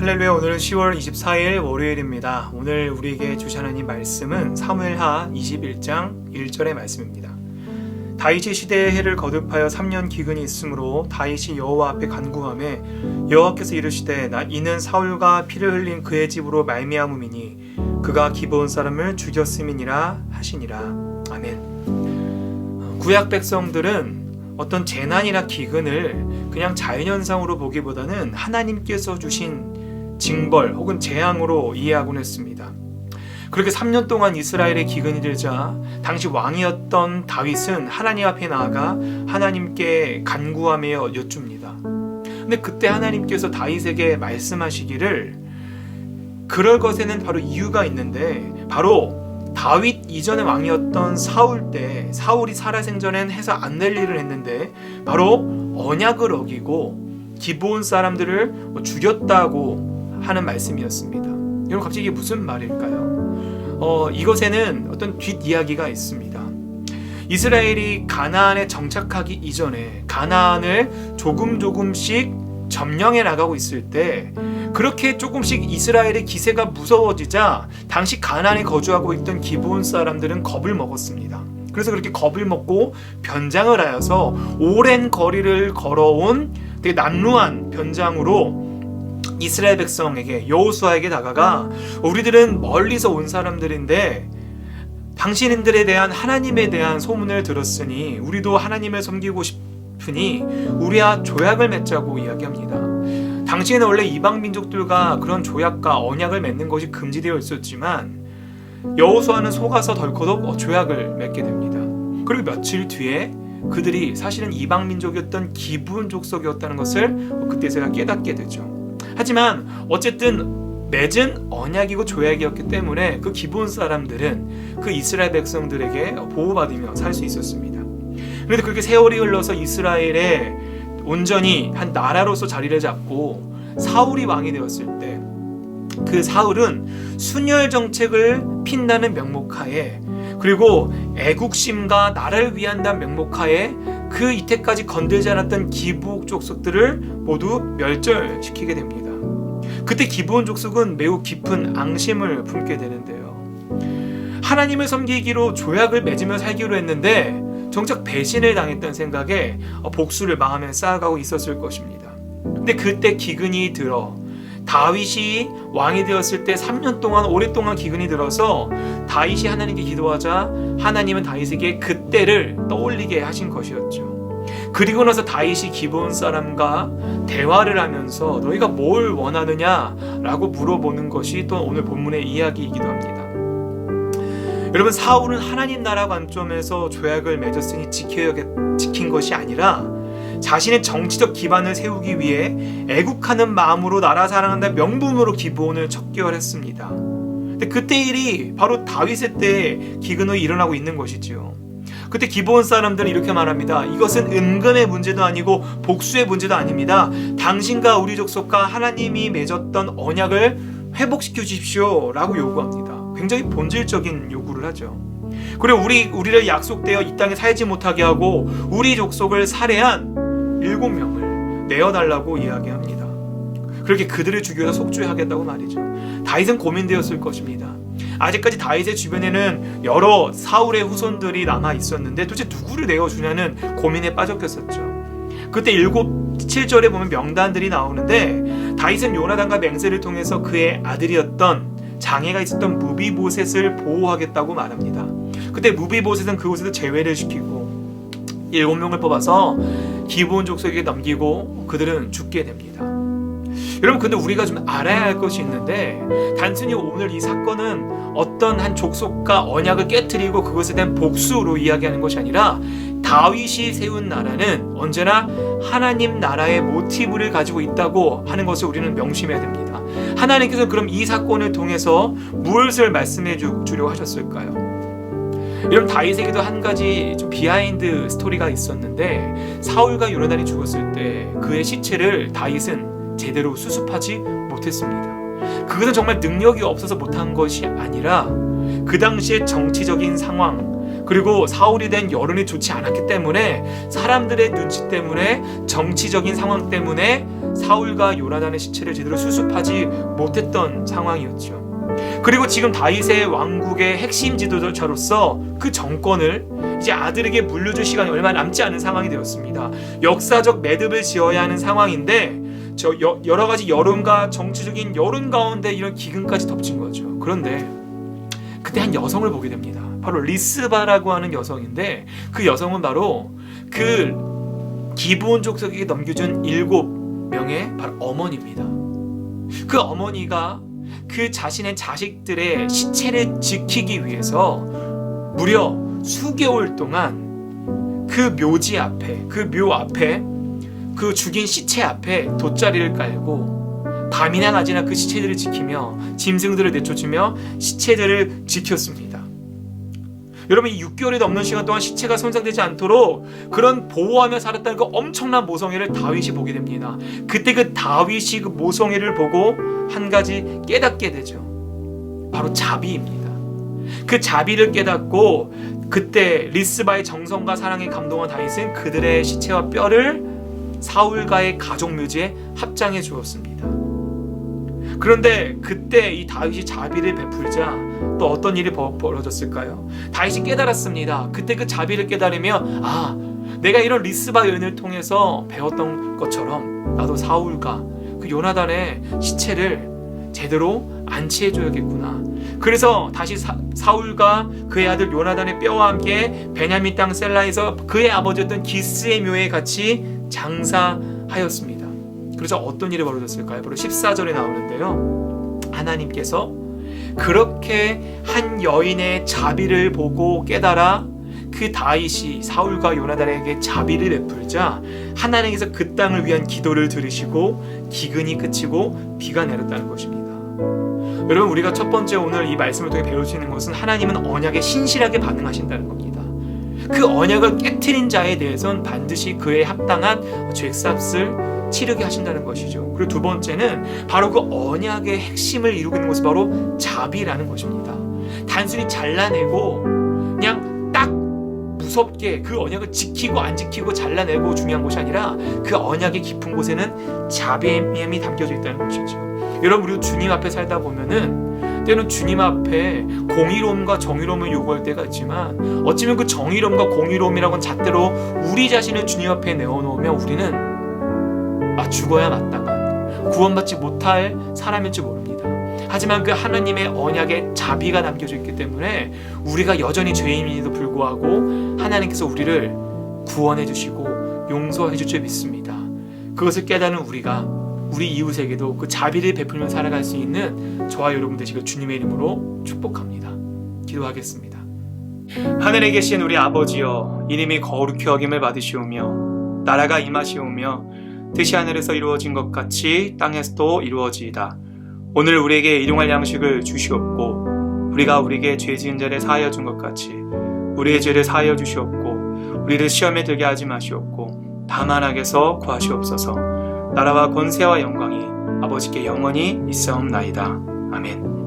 할렐루야. 오늘은 10월 24일 월요일입니다. 오늘 우리에게 주신 하나님 말씀은 사무엘하 21장 1절의 말씀입니다. 다윗이 시대의 해를 거듭하여 3년 기근이 있으므로 다윗이 여호와 앞에 간구하매 여호와께서 이르시되 이는 사울과 피를 흘린 그의 집으로 말미암음이니 그가 기브온 사람을 죽였음이니라 하시니라. 아멘. 구약 백성들은 어떤 재난이나 기근을 그냥 자연현상으로 보기보다는 하나님께서 주신 징벌 혹은 재앙으로 이해하곤 했습니다. 그렇게 3년 동안 이스라엘의 기근이 들자 당시 왕이었던 다윗은 하나님 앞에 나아가 하나님께 간구하며 여쭙니다. 근데 그때 하나님께서 다윗에게 말씀하시기를 그럴 것에는 바로 이유가 있는데, 바로 다윗 이전의 왕이었던 사울 때 사울이 살아생전엔 해서 안 될 일을 했는데 바로 언약을 어기고 기브온 사람들을 죽였다고 하는 말씀이었습니다. 여러분, 갑자기 이게 무슨 말일까요? 이것에는 어떤 뒷이야기가 있습니다. 이스라엘이 가나안에 정착하기 이전에 가나안을 조금씩 점령해 나가고 있을 때 그렇게 조금씩 이스라엘의 기세가 무서워지자 당시 가나안에 거주하고 있던 기브온 사람들은 겁을 먹었습니다. 그래서 그렇게 겁을 먹고 변장을 하여서 오랜 거리를 걸어온 되게 남루한 변장으로 이스라엘 백성에게, 여호수아에게 다가가 우리들은 멀리서 온 사람들인데 당신들에 대한 하나님에 대한 소문을 들었으니 우리도 하나님을 섬기고 싶으니 우리와 조약을 맺자고 이야기합니다. 당시에는 원래 이방 민족들과 그런 조약과 언약을 맺는 것이 금지되어 있었지만 여호수아는 속아서 덜커덕 조약을 맺게 됩니다. 그리고 며칠 뒤에 그들이 사실은 이방 민족이었던 기브온 족속이었다는 것을 그때서야 깨닫게 되죠. 하지만 어쨌든 맺은 언약이고 조약이었기 때문에 그 기브온 사람들은 그 이스라엘 백성들에게 보호받으며 살 수 있었습니다. 그런데 그렇게 세월이 흘러서 이스라엘에 온전히 한 나라로서 자리를 잡고 사울이 왕이 되었을 때 그 사울은 순혈 정책을 핀다는 명목하에, 그리고 애국심과 나라를 위한다는 명목하에 그 이때까지 건들지 않았던 기브온 족속들을 모두 멸절시키게 됩니다. 그때 기브온 족속은 매우 깊은 앙심을 품게 되는데요. 하나님을 섬기기로 조약을 맺으며 살기로 했는데 정작 배신을 당했던 생각에 복수를 마음에 쌓아가고 있었을 것입니다. 근데 그때 기근이 들어 다윗이 왕이 되었을 때 3년 동안 오랫동안 기근이 들어서 다윗이 하나님께 기도하자 하나님은 다윗에게 그때를 떠올리게 하신 것이었죠. 그리고 나서 다윗이 기브온 사람과 대화를 하면서 너희가 뭘 원하느냐라고 물어보는 것이 또 오늘 본문의 이야기이기도 합니다. 여러분, 사울은 하나님 나라 관점에서 조약을 맺었으니 지킨 것이 아니라 자신의 정치적 기반을 세우기 위해 애국하는 마음으로 나라 사랑한다는 명분으로 기브온을 척결했습니다. 근데 그때 일이 바로 다윗의 때 기근으로 일어나고 있는 것이지요. 그때 기브온 사람들은 이렇게 말합니다. 이것은 은근의 문제도 아니고 복수의 문제도 아닙니다. 당신과 우리 족속과 하나님이 맺었던 언약을 회복시켜 주십시오 라고 요구합니다. 굉장히 본질적인 요구를 하죠. 그리고 우리를 약속되어 이 땅에 살지 못하게 하고 우리 족속을 살해한 7명을 내어달라고 이야기합니다. 그렇게 그들을 죽여서 속죄하겠다고 말이죠. 다윗은 고민되었을 것입니다. 아직까지 다윗의 주변에는 여러 사울의 후손들이 남아 있었는데 도대체 누구를 내어주냐는 고민에 빠졌겠었죠. 그때 7절에 보면 명단들이 나오는데 다윗은 요나단과 맹세를 통해서 그의 아들이었던 장애가 있었던 무비보셋을 보호하겠다고 말합니다. 그때 무비보셋은 그곳에서 제외를 시키고 7명을 뽑아서 기브온 족속에게 넘기고 그들은 죽게 됩니다. 여러분, 근데 우리가 좀 알아야 할 것이 있는데 단순히 오늘 이 사건은 어떤 한 족속과 언약을 깨트리고 그것에 대한 복수로 이야기하는 것이 아니라 다윗이 세운 나라는 언제나 하나님 나라의 모티브를 가지고 있다고 하는 것을 우리는 명심해야 됩니다. 하나님께서 그럼 이 사건을 통해서 무엇을 말씀해 주려고 하셨을까요? 여러분, 다윗에게도 한 가지 좀 비하인드 스토리가 있었는데 사울과 요나단이 죽었을 때 그의 시체를 다윗은 제대로 수습하지 못했습니다. 그것은 정말 능력이 없어서 못한 것이 아니라 그 당시의 정치적인 상황, 그리고 사울이 된 여론이 좋지 않았기 때문에 사람들의 눈치 때문에 정치적인 상황 때문에 사울과 요나단의 시체를 제대로 수습하지 못했던 상황이었죠. 그리고 지금 다윗의 왕국의 핵심 지도자로서 그 정권을 이제 아들에게 물려줄 시간이 얼마 남지 않은 상황이 되었습니다. 역사적 매듭을 지어야 하는 상황인데 여러 가지 여론과 정치적인 여론 가운데 이런 기근까지 덮친 거죠. 그런데 그때 한 여성을 보게 됩니다. 바로 리스바라고 하는 여성인데 그 여성은 바로 그 기브온 족속에게 넘겨준 7명의 바로 어머니입니다. 그 어머니가 그 자신의 자식들의 시체를 지키기 위해서 무려 수개월 동안 그 묘지 앞에, 그 묘 앞에, 그 죽인 시체 앞에 돗자리를 깔고 밤이나 낮이나 그 시체들을 지키며 짐승들을 내쫓으며 시체들을 지켰습니다. 여러분, 이 6개월이 넘는 시간 동안 시체가 손상되지 않도록 그런 보호하며 살았다는 그 엄청난 모성애를 다윗이 보게 됩니다. 그때 그 다윗이 그 모성애를 보고 한 가지 깨닫게 되죠. 바로 자비입니다. 그 자비를 깨닫고 그때 리스바의 정성과 사랑에 감동한 다윗은 그들의 시체와 뼈를 사울과의 가족 묘지에 합장해 주었습니다. 그런데 그때 이 다윗이 자비를 베풀자 또 어떤 일이 벌어졌을까요? 다윗이 깨달았습니다. 그때 그 자비를 깨달으며 내가 이런 리스바 여인을 통해서 배웠던 것처럼 나도 사울과 그 요나단의 시체를 제대로 안치해줘야겠구나. 그래서 다시 사울과 그의 아들 요나단의 뼈와 함께 베냐민 땅 셀라에서 그의 아버지였던 기스의 묘에 같이 장사하였습니다. 그래서 어떤 일이 벌어졌을까요? 바로 14절에 나오는데요. 하나님께서 그렇게 한 여인의 자비를 보고 깨달아 그 다윗이 사울과 요나단에게 자비를 베풀자 하나님께서 그 땅을 위한 기도를 들으시고 기근이 그치고 비가 내렸다는 것입니다. 여러분, 우리가 첫 번째 오늘 이 말씀을 통해 배울 수 있는 것은 하나님은 언약에 신실하게 반응하신다는 겁니다. 그 언약을 깨트린 자에 대해서는 반드시 그에 합당한 죄값을 치르게 하신다는 것이죠. 그리고 두 번째는 바로 그 언약의 핵심을 이루고 있는 것이 바로 자비라는 것입니다. 단순히 잘라내고 그냥 딱 무섭게 그 언약을 지키고 안 지키고 잘라내고 중요한 것이 아니라 그 언약의 깊은 곳에는 자비함이 담겨져 있다는 것이죠. 여러분, 우리 주님 앞에 살다 보면은 때는 주님 앞에 공의로움과 정의로움을 요구할 때가 있지만 어쩌면 그 정의로움과 공의로움이라고는 잣대로 우리 자신을 주님 앞에 내어놓으면 우리는 죽어야 마땅한 구원받지 못할 사람일지 모릅니다. 하지만 그 하나님의 언약에 자비가 남겨져 있기 때문에 우리가 여전히 죄인임에도 불구하고 하나님께서 우리를 구원해 주시고 용서해 줄 줄 믿습니다. 그것을 깨닫는 우리가 우리 이웃에게도 그 자비를 베풀며 살아갈 수 있는 저와 여러분 되시길 주님의 이름으로 축복합니다. 기도하겠습니다. 하늘에 계신 우리 아버지여, 이름이 거룩히 여김을 받으시오며 나라가 임하시오며 뜻이 하늘에서 이루어진 것 같이 땅에서도 이루어지이다. 오늘 우리에게 일용할 양식을 주시옵고 우리가 우리에게 죄 지은 자를 사하여 준 것 같이 우리의 죄를 사하여 주시옵고 우리를 시험에 들게 하지 마시옵고 다만 악에서 구하시옵소서. 나라와 권세와 영광이 아버지께 영원히 있사옵나이다. 아멘.